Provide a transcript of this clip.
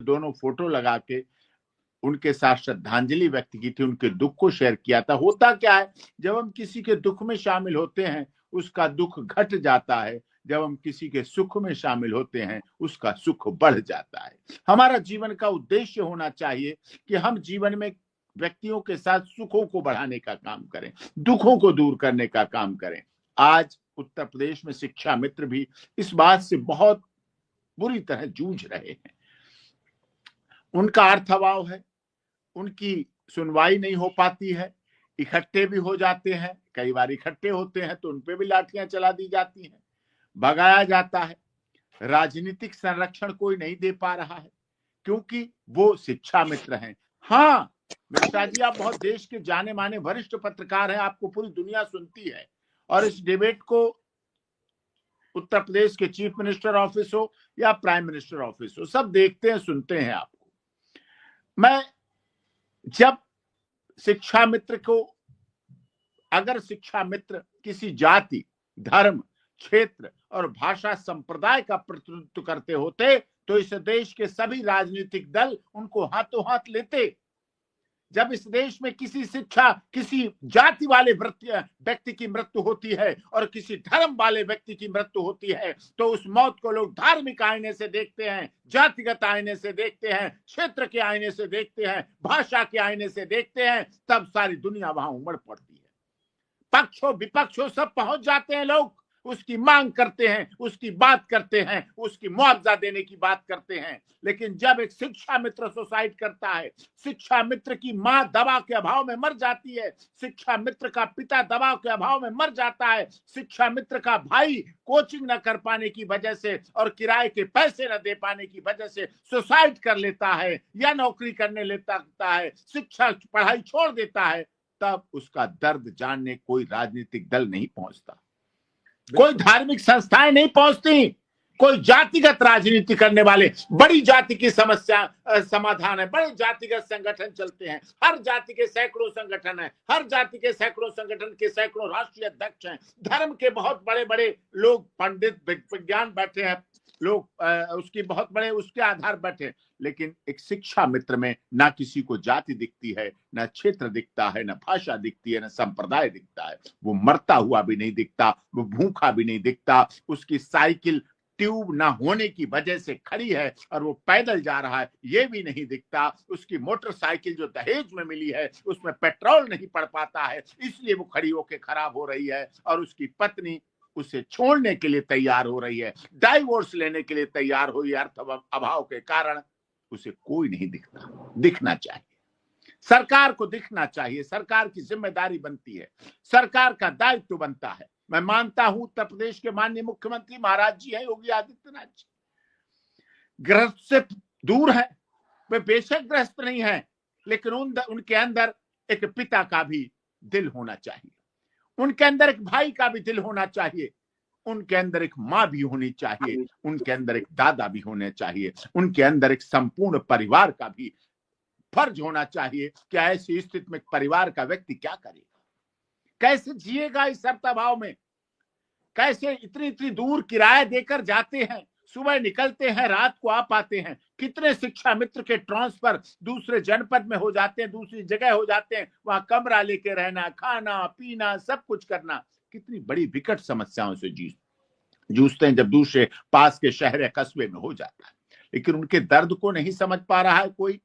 दोनों फोटो लगा के उनके साथ श्रद्धांजलि व्यक्त की थी, उनके दुख को शेयर किया था। होता क्या है, जब हम किसी के दुख में शामिल होते हैं उसका दुख घट जाता है, जब हम किसी के सुख में शामिल होते हैं उसका सुख बढ़ जाता है। हमारा जीवन का उद्देश्य होना चाहिए कि हम जीवन में व्यक्तियों के साथ सुखों को बढ़ाने का काम करें, दुखों को दूर करने का काम करें। आज उत्तर प्रदेश में शिक्षा मित्र भी इस बात से बहुत बुरी तरह जूझ रहे हैं। उनका अर्थाभाव है, उनकी सुनवाई नहीं हो पाती है, इकट्ठे भी हो जाते हैं, कई बार इकट्ठे होते हैं तो उनपे भी लाठियां चला दी जाती हैं, भगाया जाता है। राजनीतिक संरक्षण कोई नहीं दे पा रहा है क्योंकि वो शिक्षा मित्र हैं। हाँ मिश्रा जी, आप बहुत देश के जाने माने वरिष्ठ पत्रकार हैं, आपको पूरी दुनिया सुनती है, और इस डिबेट को उत्तर प्रदेश के चीफ मिनिस्टर ऑफिस हो या प्राइम मिनिस्टर ऑफिस हो, सब देखते हैं, सुनते हैं आपको। मैं जब शिक्षा मित्र को, अगर शिक्षा मित्र किसी जाति, धर्म, क्षेत्र और भाषा संप्रदाय का प्रतिनिधित्व करते होते तो इस देश के सभी राजनीतिक दल उनको हाथों हाथ लेते। जब इस देश में किसी जाति वाले व्यक्ति की मृत्यु होती है और किसी धर्म वाले व्यक्ति की मृत्यु होती है तो उस मौत को लोग धार्मिक आईने से देखते हैं, जातिगत आईने से देखते हैं, क्षेत्र के आईने से देखते हैं, भाषा के आईने से देखते हैं। तब सारी दुनिया वहां उमड़ पड़ती है, पक्षों विपक्षों सब पहुंच जाते हैं, लोग उसकी मांग करते हैं, उसकी बात करते हैं, उसकी मुआवजा देने की बात करते हैं। लेकिन जब एक शिक्षा मित्र सुसाइड करता है, शिक्षा मित्र की मां दवा के अभाव में मर जाती है, शिक्षा मित्र का पिता दवा के अभाव में मर जाता है, शिक्षा मित्र का भाई कोचिंग न कर पाने की वजह से और किराए के पैसे न दे पाने की वजह से सुसाइड कर लेता है या नौकरी करने लेता है, शिक्षा पढ़ाई छोड़ देता है, तब उसका दर्द जानने कोई राजनीतिक दल नहीं पहुंचता, कोई धार्मिक संस्थाएं नहीं पहुंचती, कोई जातिगत राजनीति करने वाले। बड़ी जाति की समस्या समाधान है, बड़े जातिगत संगठन चलते हैं, हर जाति के सैकड़ों संगठन है, हर जाति के सैकड़ों संगठन के सैकड़ों राष्ट्रीय अध्यक्ष हैं, धर्म के बहुत बड़े बड़े लोग, पंडित विज्ञान बैठे हैं लोग, उसकी बहुत बड़े उसके आधार बैठे। लेकिन एक शिक्षा मित्र में ना किसी को जाति दिखती है, ना क्षेत्र दिखता है, ना भाषा दिखती है, ना संप्रदाय दिखता है। वो मरता हुआ भी नहीं दिखता, वो भूखा भी नहीं दिखता, उसकी साइकिल ट्यूब ना होने की वजह से खड़ी है और वो पैदल जा रहा है ये भी नहीं दिखता, उसकी मोटरसाइकिल जो दहेज में मिली है उसमें पेट्रोल नहीं पड़ पाता है इसलिए वो खड़ी होकर खराब हो रही है, और उसकी पत्नी उसे छोड़ने के लिए तैयार हो रही है, डाइवोर्स लेने के लिए तैयार हुई, अर्थ अभाव के कारण उसे कोई नहीं दिखता। दिखना चाहिए, सरकार को दिखना चाहिए, सरकार की जिम्मेदारी बनती है, सरकार का दायित्व बनता है। मैं मानता हूं उत्तर प्रदेश के माननीय मुख्यमंत्री महाराज जी हैं, योगी आदित्यनाथ जी, ग्रस्त से दूर है, वे बेशक ग्रस्त नहीं है, लेकिन उनके अंदर एक पिता का भी दिल होना चाहिए, उनके अंदर एक भाई का भी दिल होना चाहिए, उनके अंदर एक माँ भी होनी चाहिए, उनके अंदर एक दादा भी होने चाहिए, उनके अंदर एक संपूर्ण परिवार का भी फर्ज होना चाहिए कि ऐसी स्थिति में परिवार का व्यक्ति क्या करेगा, कैसे जिएगा इस अर्थाभाव में, कैसे इतनी दूर किराया देकर जाते हैं, सुबह निकलते हैं, रात को आ पाते हैं। कितने शिक्षा मित्र के ट्रांसफर दूसरे जनपद में हो जाते हैं, दूसरी जगह हो जाते हैं, वहां कमरा लेके रहना, खाना पीना सब कुछ करना, कितनी बड़ी विकट समस्याओं से जूझते हैं जब दूसरे पास के शहर या कस्बे में हो जाता है। लेकिन उनके दर्द को नहीं समझ पा रहा है कोई,